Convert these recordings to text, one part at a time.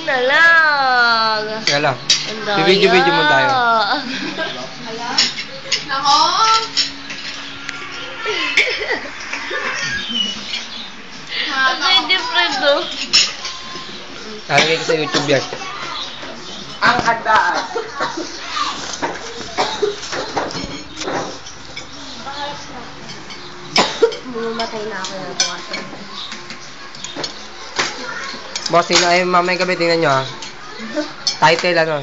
Yun na lang. Kaya lang. Ang daya. Video mo tayo. Nako! Ang different, no? Lalagay ko sa YouTube yan. Ang handaan. Bumatay na ako na bukasan. Boss, ay mamaya gabi, tingnan nyo ha. Title ano?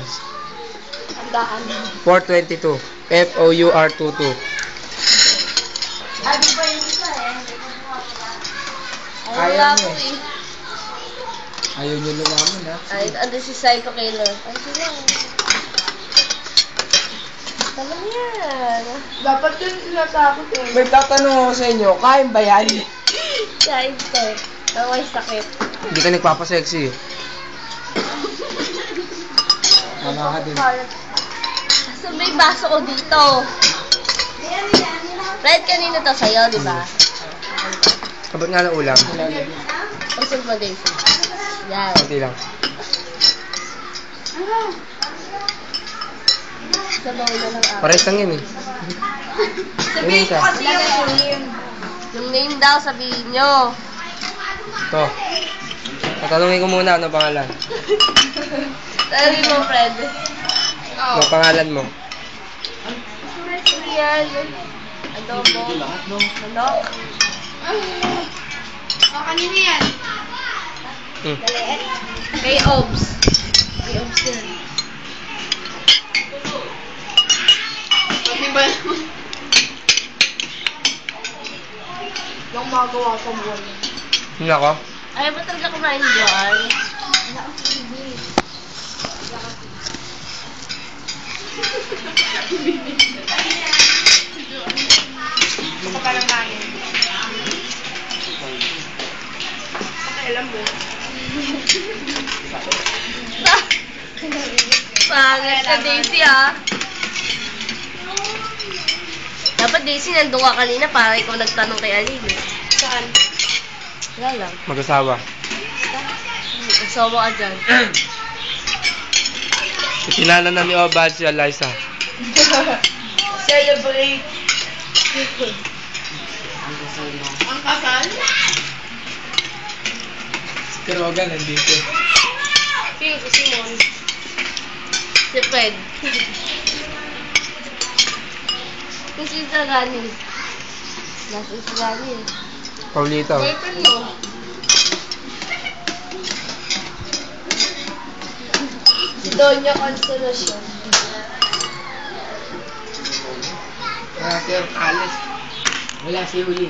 Handaan. 422. FOUR22. Ay, di ba yung isa eh? Ay, Kaya wala mo ko eh. eh. Ayaw nyo lumaman ha. Ay, ando si Psycho Killer. Ay, sila. Tama yan. Dapat yun sinatakot eh. May tatanong ako sa inyo, kain ba yan? Kain to. Naway sakit. Hindi ka nagpapasexy eh. Mama ka din. Kaso may baso ko dito. Red, kanina to sa'yo, di ba? Abot nga ng ulam. Pasok mo, Daisy. Yan. Kunti lang. Sabaw na lang ako. Pares lang yun eh. Sabihin ko kasi yung name. Yung name daw, sabihin nyo. Ito. Tatanungin ko muna ano pangalan. Sabi mo, Fred. Ano pangalan mo? Yan. Adobo. Manok. O, kanina yan. Maliit. Kay Obs. Kay Obs yan. Pati ba naman? Yung magawa sa buwan. Yun ako? Ayaw ba talaga kumain dyan? Baka pa lang kanin. Alam mo. Pangit ka, Daisy, ah. Dapat, Daisy, nandun ka kanina para ikaw nagtanong kay Aline. Eh. Saan? Wala lang. Mag-asawa. Asawa ka dyan. Itinala na ni Obad si Eliza. Celebrate. Ang kasal? Si Kiroga nandito. Sino si Simon? Si Fred. Kasi sa Gani. Nasa si Gani. Paulito. Boyfriend mo? Si Doña Consolacion. Wala si Alice. Wala si Uli.